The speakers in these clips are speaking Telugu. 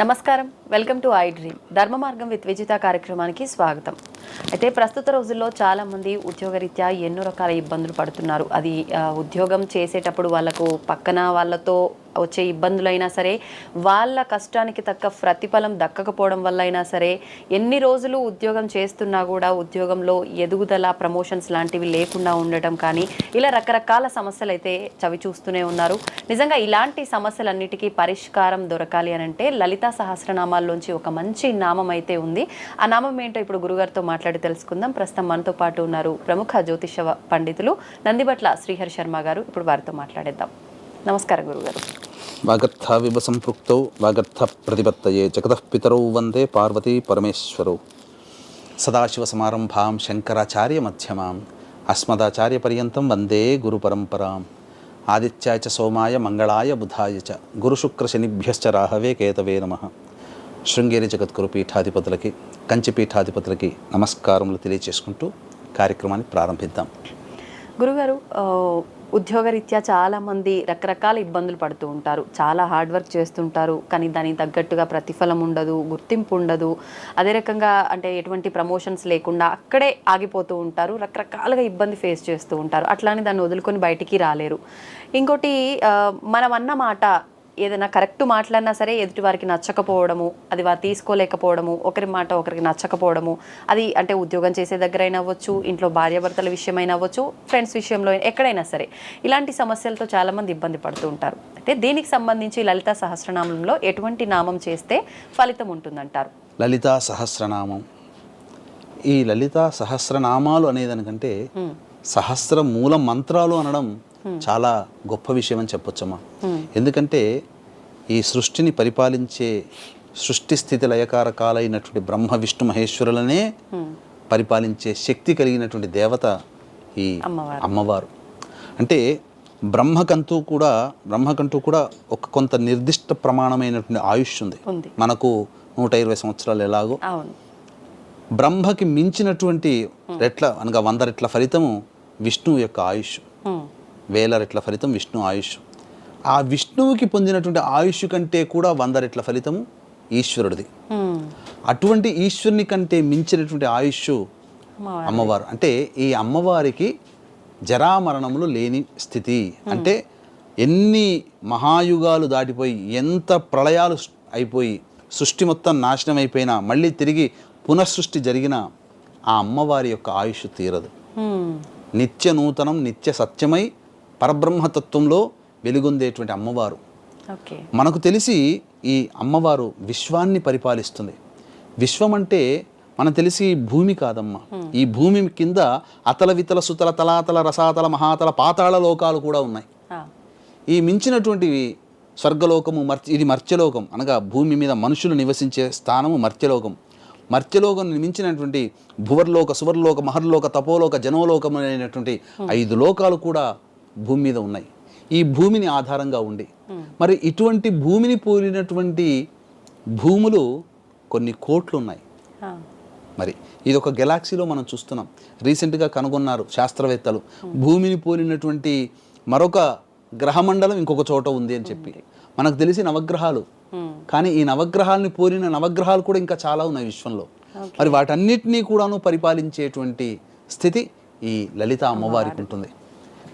నమస్కారం, వెల్కమ్ టు ఐ డ్రీమ్. ధర్మ మార్గం విత్ విజిత కార్యక్రమానికి స్వాగతం. అయితే ప్రస్తుత రోజుల్లో చాలామంది ఉద్యోగరీత్యా ఎన్నో రకాల ఇబ్బందులు పడుతున్నారు. అది ఉద్యోగం చేసేటప్పుడు వాళ్ళకు పక్కన వాళ్ళతో వచ్చే ఇబ్బందులైనా సరే, వాళ్ళ కష్టానికి తగ్గ ప్రతిఫలం దక్కకపోవడం వల్ల అయినా సరే, ఎన్ని రోజులు ఉద్యోగం చేస్తున్నా కూడా ఉద్యోగంలో ఎదుగుదల, ప్రమోషన్స్ లాంటివి లేకుండా ఉండటం కానీ, ఇలా రకరకాల సమస్యలు అయితే చవి చూస్తూనే ఉన్నారు. నిజంగా ఇలాంటి సమస్యలన్నిటికీ పరిష్కారం దొరకాలి అని అంటే లలితా సహస్రనామాల్లోంచి ఒక మంచి నామం అయితే ఉంది. ఆ నామం ఏంటో ఇప్పుడు గురుగారితో మాట్లాడి తెలుసుకుందాం. ప్రస్తుతం మనతో పాటు ఉన్నారు ప్రముఖ జ్యోతిష పండితులు నందిబట్ల శ్రీహరి శర్మ గారు. ఇప్పుడు వారితో మాట్లాడేద్దాం. నమస్కారం గురుగారు. వాగర్థ వివ సంపృక్తౌ వాగర్థ ప్రతిపత్తయే జగతః పితరౌ వందే పార్వతీ పరమేశ్వరౌ. సదాశివ సమారంభాం శంకరాచార్య మధ్యమాం అస్మదాచార్య పర్యంతం వందే గురు పరంపరాం. ఆదిత్యాయ చ సోమాయ మంగళాయ బుధాయ చ గురుశుక్ర శనిభ్యశ్చ రాహవే కేతవే నమః. శృంగేరి జగద్గురు పీఠాధిపతులకి, కంచి పీఠాధిపతులకి నమస్కారములు తెలియచేసుకుంటూ కార్యక్రమాన్ని ప్రారంభిద్దాం. గురుగారు, ఉద్యోగరీత్యా చాలామంది రకరకాల ఇబ్బందులు పడుతూ ఉంటారు. చాలా హార్డ్ వర్క్ చేస్తుంటారు, కానీ దానికి తగ్గట్టుగా ప్రతిఫలం ఉండదు, గుర్తింపు ఉండదు. అదే రకంగా అంటే ఎటువంటి ప్రమోషన్స్ లేకుండా అక్కడే ఆగిపోతూ ఉంటారు. రకరకాలుగా ఇబ్బంది ఫేస్ చేస్తూ ఉంటారు. అట్లానే దాన్ని వదులుకొని బయటికి రాలేరు. ఇంకోటి, మనం అన్న మాట ఏదైనా కరెక్ట్ మాట్లాడినా సరే ఎదుటి వారికి నచ్చకపోవడము, అది వారు తీసుకోలేకపోవడము, ఒకరి మాట ఒకరికి నచ్చకపోవడము, అది అంటే ఉద్యోగం చేసే దగ్గర అయినా అవ్వచ్చు, ఇంట్లో భార్యాభర్తల విషయమైనా అవ్వచ్చు, ఫ్రెండ్స్ విషయంలో ఎక్కడైనా సరే ఇలాంటి సమస్యలతో చాలామంది ఇబ్బంది పడుతూ ఉంటారు. అంటే దీనికి సంబంధించి లలితా సహస్రనామంలో ఎటువంటి నామం చేస్తే ఫలితం ఉంటుందంటారు? లలితా సహస్రనామం, ఈ లలితా సహస్రనామాలు అనేదానికంటే సహస్ర మూల మంత్రాలు అనడం చాలా గొప్ప విషయం అని చెప్పొచ్చమ్మా. ఎందుకంటే ఈ సృష్టిని పరిపాలించే సృష్టి స్థితి లయకారకాలైనటువంటి బ్రహ్మ విష్ణు మహేశ్వరులనే పరిపాలించే శక్తి కలిగినటువంటి దేవత ఈ అమ్మవారు. అంటే బ్రహ్మకంటూ కూడా ఒక కొంత నిర్దిష్ట ప్రమాణమైనటువంటి ఆయుష్ ఉంది. మనకు 120 సంవత్సరాలు ఎలాగో బ్రహ్మకి మించినటువంటి రెట్ల అనగా 100 రెట్ల ఫలితము విష్ణువు యొక్క ఆయుష్, 1000 రెట్ల ఫలితం విష్ణు ఆయుష్. ఆ విష్ణువుకి పొందినటువంటి ఆయుష్ కంటే కూడా 100 రెట్ల ఫలితము ఈశ్వరుడిది. అటువంటి ఈశ్వరుని కంటే మించినటువంటి ఆయుష్ అమ్మవారు. అంటే ఈ అమ్మవారికి జరామరణములు లేని స్థితి. అంటే ఎన్ని మహాయుగాలు దాటిపోయి, ఎంత ప్రళయాలు అయిపోయి, సృష్టి మొత్తం నాశనం అయిపోయినా, మళ్ళీ తిరిగి పునఃసృష్టి జరిగిన ఆ అమ్మవారి యొక్క ఆయుష్ తీరదు. నిత్య నూతనం, నిత్య సత్యమై పరబ్రహ్మతత్వంలో వెలుగొందేటువంటి అమ్మవారు. మనకు తెలిసి ఈ అమ్మవారు విశ్వాన్ని పరిపాలిస్తుంది. విశ్వం అంటే మనకు తెలిసి భూమి కాదమ్మా. ఈ భూమి కింద అతల వితల సుతల తలాతల రసాతల మహాతల పాతాళ లోకాలు కూడా ఉన్నాయి. ఈ మించినటువంటివి స్వర్గలోకము, ఇది మర్త్యలోకం అనగా భూమి మీద మనుషులు నివసించే స్థానము మర్త్యలోకం. మర్త్యలోకం మించినటువంటి భువర్లోక, సువర్లోక, మహర్లోక, తపోలోక, జనోలోకం అనేటువంటి 5 లోకాలు కూడా భూమి మీద ఉన్నాయి. ఈ భూమిని ఆధారంగా ఉండి మరి ఇటువంటి భూమిని పోలినటువంటి భూములు కొన్ని కోట్లు ఉన్నాయి. మరి ఇది ఒక గెలాక్సీలో మనం చూస్తున్నాం. రీసెంట్గా కనుగొన్నారు శాస్త్రవేత్తలు, భూమిని పోలినటువంటి మరొక గ్రహమండలం ఇంకొక చోట ఉంది అని చెప్పి. మనకు తెలిసి నవగ్రహాలు, కానీ ఈ నవగ్రహాలని పోలిన నవగ్రహాలు కూడా ఇంకా చాలా ఉన్నాయి విశ్వంలో. మరి వాటన్నిటినీ కూడాను పరిపాలించేటువంటి స్థితి ఈ లలిత అమ్మవారికి ఉంటుంది.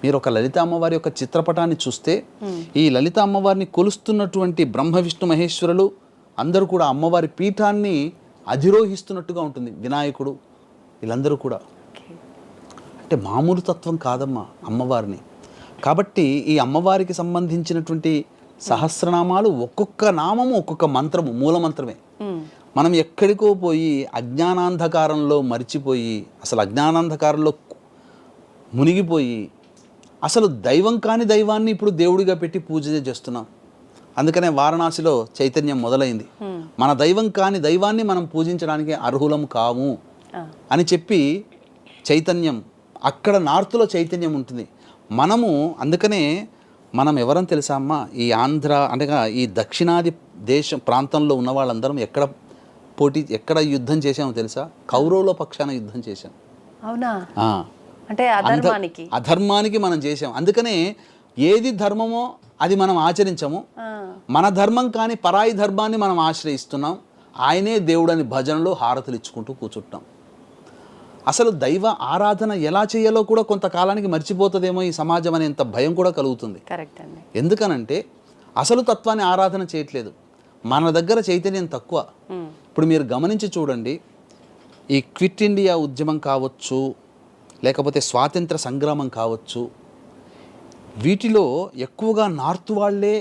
మీరు ఒక లలిత అమ్మవారి యొక్క చిత్రపటాన్ని చూస్తే ఈ లలిత అమ్మవారిని కొలుస్తున్నటువంటి బ్రహ్మ విష్ణు మహేశ్వరులు అందరూ కూడా అమ్మవారి పీఠాన్ని అధిరోహిస్తున్నట్టుగా ఉంటుంది. వినాయకుడు, వీళ్ళందరూ కూడా అంటే మామూలు తత్వం కాదమ్మా అమ్మవారిని. కాబట్టి ఈ అమ్మవారికి సంబంధించినటువంటి సహస్రనామాలు ఒక్కొక్క నామము ఒక్కొక్క మంత్రము, మూల మంత్రమే. మనం ఎక్కడికో పోయి అజ్ఞానాంధకారంలో మరిచిపోయి, అసలు అజ్ఞానాంధకారంలో మునిగిపోయి, అసలు దైవం కాని దైవాన్ని ఇప్పుడు దేవుడిగా పెట్టి పూజ చేస్తున్నాం. అందుకనే వారణాసిలో చైతన్యం మొదలైంది. మన దైవం కాని దైవాన్ని మనం పూజించడానికి అర్హులం కాము అని చెప్పి చైతన్యం, అక్కడ నార్త్లో చైతన్యం ఉంటుంది. అందుకనే మనం ఎవరని తెలుసా అమ్మ, ఈ ఆంధ్ర అనగా ఈ దక్షిణాది దేశం ప్రాంతంలో ఉన్న వాళ్ళందరం ఎక్కడ యుద్ధం చేసామో తెలుసా? కౌరవుల పక్షాన యుద్ధం చేశాం. అవునా? ఆ. అంటే అధర్మానికి అధర్మానికి మనం చేసాం. అందుకనే ఏది ధర్మమో అది మనం ఆచరించము. మన ధర్మం కానీ పరాయి ధర్మాన్ని మనం ఆశ్రయిస్తున్నాం. ఆయనే దేవుడని భజనలో హారతులు ఇచ్చుకుంటూ కూర్చుంటాం. అసలు దైవ ఆరాధన ఎలా చేయాలో కూడా కొంతకాలానికి మర్చిపోతుందేమో ఈ సమాజం అనేంత భయం కూడా కలుగుతుంది. కరెక్ట్ అండి. ఎందుకనంటే అసలు తత్వాన్ని ఆరాధన చేయట్లేదు. మన దగ్గర చైతన్యం తక్కువ. ఇప్పుడు మీరు గమనించి చూడండి, ఈ క్విట్ ఇండియా ఉద్యమం కావచ్చు, లేకపోతే స్వాతంత్ర సంగ్రామం కావచ్చు, వీటిలో ఎక్కువగా నార్త్ వాళ్ళే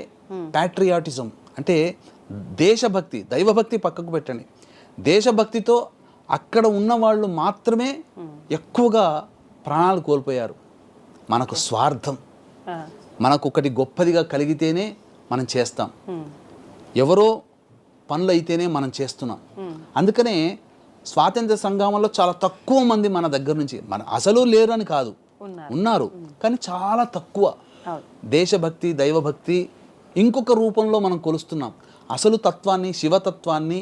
ప్యాట్రియాటిజం అంటే దేశభక్తి, దైవభక్తి పక్కకు పెట్టండి, దేశభక్తితో అక్కడ ఉన్న వాళ్ళు మాత్రమే ఎక్కువగా ప్రాణాలు కోల్పోయారు. మనకు స్వార్థం, మనకు ఒకటి గొప్పదిగా కలిగితేనే మనం చేస్తాం, ఎవరో పనులు అయితేనే మనం చేస్తున్నాం. అందుకనే స్వాతంత్ర సంగ్రామంలో చాలా తక్కువ మంది మన దగ్గర నుంచి, మన అసలు లేరు అని కాదు, ఉన్నారు కానీ చాలా తక్కువ. దేశభక్తి, దైవభక్తి ఇంకొక రూపంలో మనం కొలుస్తున్నాం. అసలు తత్వాన్ని, శివతత్వాన్ని,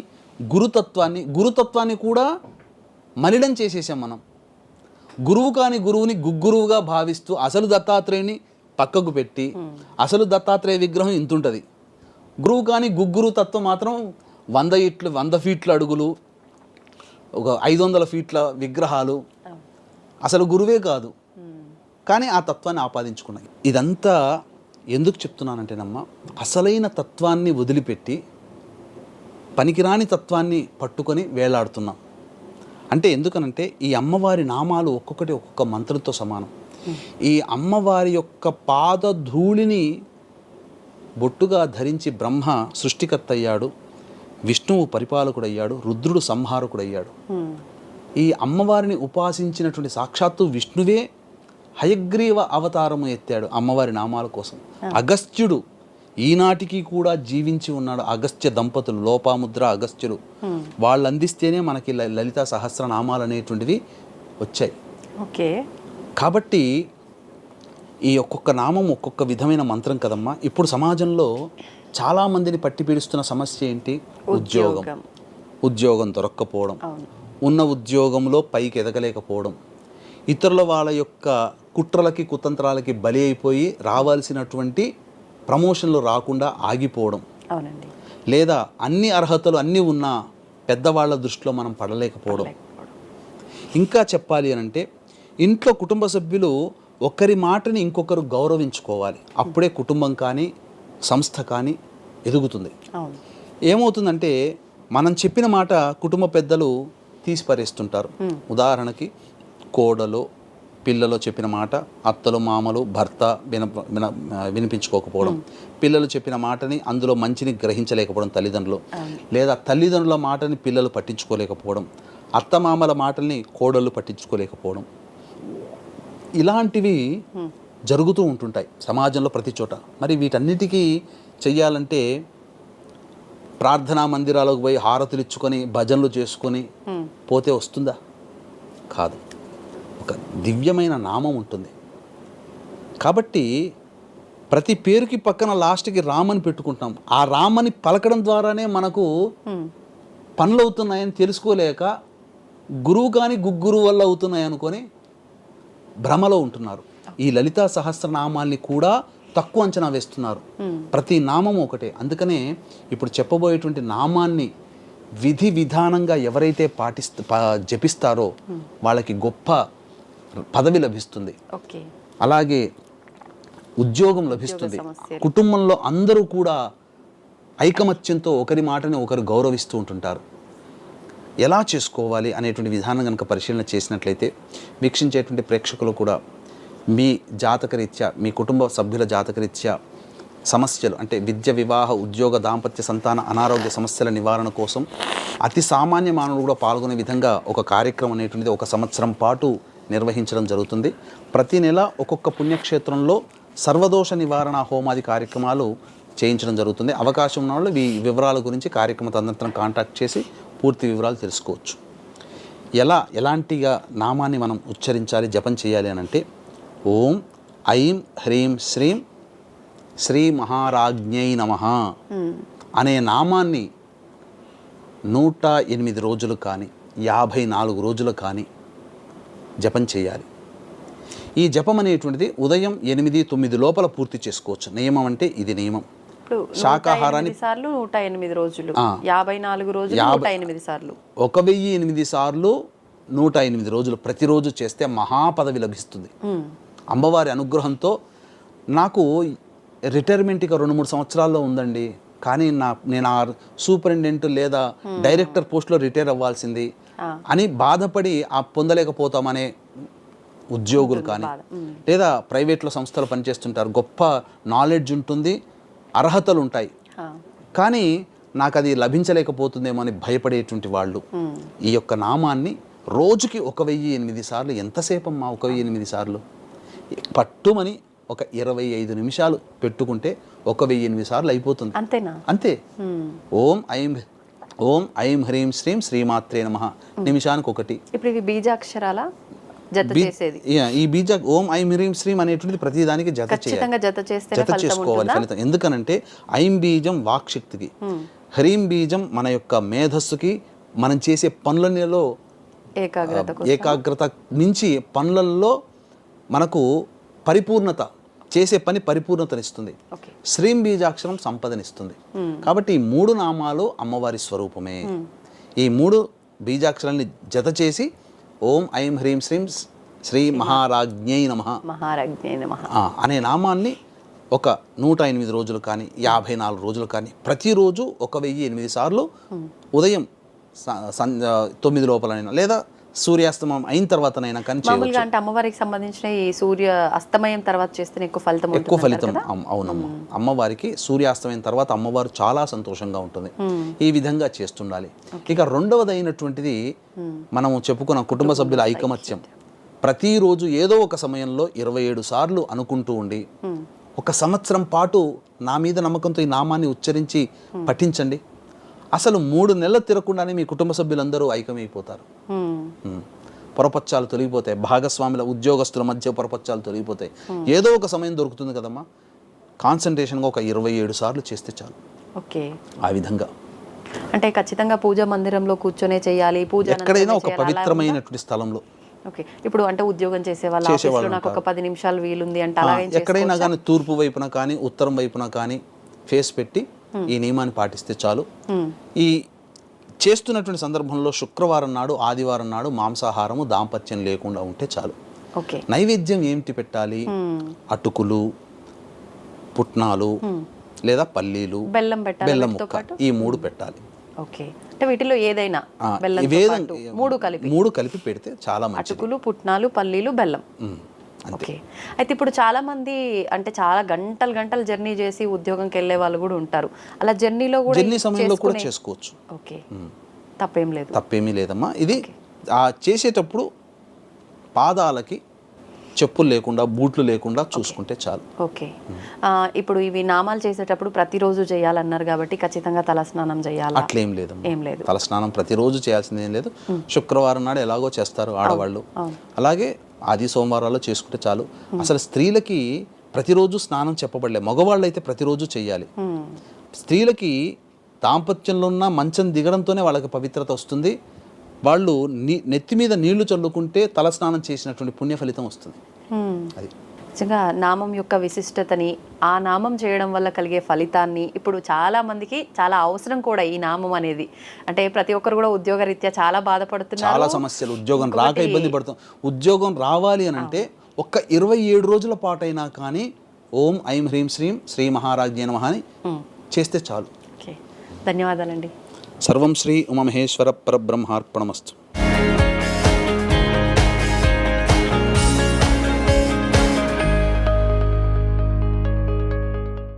గురుతత్వాన్ని కూడా మలినం చేసేసాం మనం. గురువు కాని గురువుని గుగ్గురువుగా భావిస్తూ అసలు దత్తాత్రేయుని పక్కకు పెట్టి, అసలు దత్తాత్రేయ విగ్రహం ఇంతుంటుంది, గురువు కాని గుగ్గురు తత్వం మాత్రం 100 ఫీట్ల అడుగులు, ఒక 500 ఫీట్ల విగ్రహాలు, అసలు గురువే కాదు. కానీ ఆ తత్వాన్ని ఆపాదించుకున్నాయి. ఇదంతా ఎందుకు చెప్తున్నానంటేనమ్మా, అసలైన తత్వాన్ని వదిలిపెట్టి పనికిరాని తత్వాన్ని పట్టుకొని వేలాడుతున్నాం. అంటే ఎందుకనంటే ఈ అమ్మవారి నామాలు ఒక్కొక్కటి ఒక్కొక్క మంత్రంతో సమానం. ఈ అమ్మవారి యొక్క పాదధూళిని బొట్టుగా ధరించి బ్రహ్మ సృష్టికర్త అయ్యాడు, విష్ణువు పరిపాలకుడయ్యాడు, రుద్రుడు సంహారకుడయ్యాడు. ఈ అమ్మవారిని ఉపాసించినటువంటి సాక్షాత్తు విష్ణువే హయగ్రీవ అవతారము ఎత్తాడు అమ్మవారి నామాల కోసం. అగస్త్యుడు ఈనాటికి కూడా జీవించి ఉన్నాడు. అగస్త్య దంపతులు, లోపాముద్ర, అగస్త్యులు, వాళ్ళు అందిస్తేనే మనకి లలితా సహస్రనామాలు అనేటువంటివి వచ్చాయి. ఓకే. కాబట్టి ఈ ఒక్కొక్క నామం ఒక్కొక్క విధమైన మంత్రం కదమ్మా. ఇప్పుడు సమాజంలో చాలామందిని పట్టి పీడిస్తున్న సమస్య ఏంటి? ఉద్యోగం దొరక్కపోవడం, ఉన్న ఉద్యోగంలో పైకి ఎదగలేకపోవడం, ఇతరుల వాళ్ళ యొక్క కుట్రలకి కుతంత్రాలకి బలి అయిపోయి రావాల్సినటువంటి ప్రమోషన్లు రాకుండా ఆగిపోవడం. అవునండి. లేదా అన్ని అర్హతలు అన్నీ ఉన్నా పెద్దవాళ్ళ దృష్టిలో మనం పడలేకపోవడం. ఇంకా చెప్పాలి అనంటే ఇంట్లో కుటుంబ సభ్యులు ఒకరి మాటని ఇంకొకరు గౌరవించుకోవాలి. అప్పుడే కుటుంబం కానీ సంస్థ కానీ ఎదుగుతుంది. ఏమవుతుందంటే మనం చెప్పిన మాట కుటుంబ పెద్దలు తీసిపరేస్తుంటారు. ఉదాహరణకి కోడలు, పిల్లలు చెప్పిన మాట అత్తలు, మామలు, భర్త వినిపించుకోకపోవడం, పిల్లలు చెప్పిన మాటని అందులో మంచిని గ్రహించలేకపోవడం తల్లిదండ్రులు, లేదా తల్లిదండ్రుల మాటని పిల్లలు పట్టించుకోలేకపోవడం, అత్తమామల మాటల్ని కోడళ్ళు పట్టించుకోలేకపోవడం, ఇలాంటివి జరుగుతూ ఉంటుంటాయి సమాజంలో ప్రతి చోట. మరి వీటన్నిటికీ చెయ్యాలంటే ప్రార్థనా మందిరాలకు పోయి హారతులు ఇచ్చుకొని భజనలు చేసుకొని పోతే వస్తుందా? కాదు. ఒక దివ్యమైన నామం ఉంటుంది. కాబట్టి ప్రతి పేరుకి పక్కన లాస్ట్కి రామని పెట్టుకుంటాం. ఆ రామని పలకడం ద్వారానే మనకు పనులు అవుతున్నాయని తెలుసుకోలేక గురువు కానీ గుగ్గురు వల్ల అవుతున్నాయి అనుకొని భ్రమలో ఉంటున్నారు. ఈ లలితా సహస్రనామాల్ని కూడా తక్కువ అంచనా వేస్తున్నారు. ప్రతి నామం ఒకటే. అందుకనే ఇప్పుడు చెప్పబోయేటువంటి నామాన్ని విధి విధానంగా ఎవరైతే జపిస్తారో వాళ్ళకి గొప్ప పదవి లభిస్తుంది. అలాగే ఉద్యోగం లభిస్తుంది. కుటుంబంలో అందరూ కూడా ఐకమత్యంతో ఒకరి మాటని ఒకరు గౌరవిస్తూ ఉంటుంటారు. ఎలా చేసుకోవాలి అనేటువంటి విధానం కనుక పరిశీలన చేసినట్లయితే వీక్షించేటువంటి ప్రేక్షకులు కూడా మీ జాతకరీత్యా, మీ కుటుంబ సభ్యుల జాతకరీత్యా సమస్యలు అంటే విద్య, వివాహ, ఉద్యోగ, దాంపత్య, సంతాన, అనారోగ్య సమస్యల నివారణ కోసం అతి సామాన్య మానవుడు కూడా పాల్గొనే విధంగా ఒక కార్యక్రమం అనేటువంటిది 1 సంవత్సరం పాటు నిర్వహించడం జరుగుతుంది. ప్రతి నెల ఒక్కొక్క పుణ్యక్షేత్రంలో సర్వదోష నివారణ హోమాది కార్యక్రమాలు చేయించడం జరుగుతుంది. అవకాశం ఉన్న వాళ్ళు ఈ వివరాల గురించి కార్యక్రమ తదనంతరం కాంటాక్ట్ చేసి పూర్తి వివరాలు తెలుసుకోవచ్చు. ఎలాంటిగా నామాన్ని మనం ఉచ్చరించాలి, జపం చేయాలి అని అంటే ఓం ఐం హ్రీం శ్రీం శ్రీ మహారాజ్ఞై నమః అనే నామాన్ని 108 రోజులు కానీ 54 రోజులు కానీ జపం చేయాలి. ఈ జపం అనేటువంటిది ఉదయం 8-9 లోపల పూర్తి చేసుకోవచ్చు. నియమం అంటే ఇది నియమం. ఇప్పుడు శాకాహారాన్ని 108 సార్లు 108 రోజులు, 54 రోజులు 108 సార్లు, 1008 సార్లు 108 రోజులు ప్రతిరోజు చేస్తే మహాపదవి లభిస్తుంది. అమ్మవారి అనుగ్రహంతో నాకు రిటైర్మెంట్ ఇక 2-3 సంవత్సరాల్లో ఉందండి, కానీ నేను ఆ సూపరింటెండెంట్ లేదా డైరెక్టర్ పోస్ట్లో రిటైర్ అవ్వాల్సింది అని బాధపడి పొందలేకపోతామనే ఉద్యోగులు కానీ, లేదా ప్రైవేట్లో సంస్థలు పనిచేస్తుంటారు, గొప్ప నాలెడ్జ్ ఉంటుంది, అర్హతలు ఉంటాయి, కానీ నాకు అది లభించలేకపోతుందేమో అని భయపడేటువంటి వాళ్ళు ఈ యొక్క నామాన్ని రోజుకి 1008 సార్లు, ఎంతసేపు అమ్మా 1008 సార్లు, పట్టుమని ఒక 25 నిమిషాలు పెట్టుకుంటే 1008 సార్లు అయిపోతుంది. అంతేనా? అంతే. ఓం ఐం హ్రీం శ్రీం శ్రీమాత్రే నమః, నిమిషానికి ఒకటి. ఇప్పుడు ఇవి బీజాక్షరాల జత చేసేది. ఈ బీజ ఓం ఐం హ్రీం శ్రీం అనేటువంటిది ప్రతిదానికి జత చేసుకోవాలి ఫలితం. ఎందుకనంటే ఐం బీజం వాక్శక్తికి, హ్రీం బీజం మన యొక్క మేధస్సుకి, మనం చేసే పనులలో ఏకాగ్రత నుంచి పనులలో మనకు పరిపూర్ణత, చేసే పని పరిపూర్ణతనిస్తుంది. శ్రీం బీజాక్షరం సంపదనిస్తుంది. కాబట్టి ఈ 3 నామాలు అమ్మవారి స్వరూపమే. ఈ 3 బీజాక్షరాన్ని జత చేసి ఓం ఐం హ్రీం శ్రీం శ్రీ మహారాజ్ఞై నమః అనే నామాన్ని ఒక 108 రోజులు కానీ 54 రోజులు కానీ ప్రతిరోజు 1008 సార్లు ఉదయం 9 లోపలైనా లేదా సూర్యాస్తమయం అయిన తర్వాతనైనా కానీ మామూలుగా. అంటే అమ్మవారికి సంబంధించిన ఈ సూర్య అస్తమయం తర్వాత చేస్తే ఎక్కువ ఫలితం. అవునమ్మా, అమ్మవారికి సూర్యాస్తమయం తర్వాత అమ్మవారు చాలా సంతోషంగా ఉంటుంది. ఈ విధంగా చేస్తుండాలి. ఇక రెండవదైనటువంటిది మనము చెప్పుకున్న కుటుంబ సభ్యుల ఐకమత్యం. ప్రతిరోజు ఏదో ఒక సమయంలో 27 సార్లు అనుకుంటూ ఉండి 1 సంవత్సరం పాటు నా మీద నమ్మకంతో ఈ నామాన్ని ఉచ్చరించి పఠించండి. అసలు 3 నెలలు తిరగకుండానే మీ కుటుంబ సభ్యులందరూ ఐక్యమైపోతారు. పొరపచ్చాలు తొలగిపోతాయి, భాగస్వాముల ఉద్యోగస్తుల మధ్య పొరపచ్చాలు తొలగిపోతాయి. ఏదో ఒక సమయం దొరుకుతుంది కదమ్మా, కాన్సన్ట్రేషన్గా ఒక 27 సార్లు చేస్తే చాలు. ఓకే. ఆ విధంగా అంటే ఖచ్చితంగా పూజా మందిరంలో కూర్చొనే చేయాలి, పూజ ఎక్కడైనా ఒక పవిత్రమైనటువంటి స్థలంలో. ఓకే. ఇప్పుడు అంటే ఉద్యోగం చేసే వాళ్ళు నాకు ఒక 10 నిమిషాలు వీలుంది అంటే ఎక్కడైనా కానీ తూర్పు వైపున కానీ ఉత్తరం వైపున కానీ ఫేస్ పెట్టి ఈ నియమాన్ని పాటిస్తే చాలు. ఈ చేస్తున్నటువంటి సందర్భంలో శుక్రవారం నాడు, ఆదివారం నాడు మాంసాహారము దాంపత్యం లేకుండా ఉంటే చాలు. నైవేద్యం ఏమిటి పెట్టాలి? అటుకులు, పుట్నాలు లేదా పల్లీలు, బెల్లం ముక్క, ఈ 3 పెట్టాలి. ఓకే. అంటే వీటిలో ఏదైనా 3 కలిపి పెడితే చాలా మంచిది. అటుకులు, పుట్నాలు, పల్లీలు, బెల్లం. ఓకే. అయితే ఇప్పుడు చాలా మంది అంటే చాలా గంటలు జర్నీ చేసి ఉద్యోగంకి వెళ్ళే వాళ్ళు కూడా ఉంటారు. అలా జర్నీ సమయంలో కూడా చేసుకోవచ్చు. ఓకే. తప్పేమీ లేదమ్మా. ఇది చేసేటప్పుడు పాదాలకి చెప్పులు లేకుండా, బూట్లు లేకుండా చూసుకుంటే చాలు. ఓకే. ఇప్పుడు ఇవి నామాలు చేసేటప్పుడు ప్రతిరోజు చేయాలన్నారు కాబట్టి ఖచ్చితంగా తలస్నానం చేయాలి? అట్లేం లేదు, ఏం లేదు. తలస్నానం ప్రతిరోజు చేయాల్సింది ఏం లేదు. శుక్రవారం నాడు ఎలాగో చేస్తారు ఆడవాళ్ళు, అలాగే ఆది సోమవారాల్లో చేసుకుంటే చాలు. అసలు స్త్రీలకి ప్రతిరోజు స్నానం చెప్పబడలే, మగవాళ్ళు అయితే ప్రతిరోజు చేయాలి. స్త్రీలకి దాంపత్యంలో ఉన్న మంచం దిగడంతోనే వాళ్ళకి పవిత్రత వస్తుంది. వాళ్ళు నెత్తి మీద నీళ్లు చల్లుకుంటే తల స్నానం చేసినటువంటి పుణ్య ఫలితం వస్తుంది. అది నిజంగా నామం యొక్క విశిష్టతని, ఆ నామం చేయడం వల్ల కలిగే ఫలితాన్ని ఇప్పుడు చాలా మందికి చాలా అవసరం కూడా ఈ నామం అనేది. అంటే ప్రతి ఒక్కరు కూడా ఉద్యోగరీత్యా చాలా బాధపడుతున్నారు, చాలా సమస్యలు, ఉద్యోగం రాక ఇబ్బంది పడుతాం. ఉద్యోగం రావాలి అని అంటే ఒక్క 27 రోజుల పాటైనా కానీ ఓం ఐం హ్రీం శ్రీం శ్రీ మహారాజ్ఞే నమః అని చేస్తే చాలు. ధన్యవాదాలండి. సర్వం శ్రీ ఉమామహేశ్వర పరబ్రహ్మార్పణమస్తు.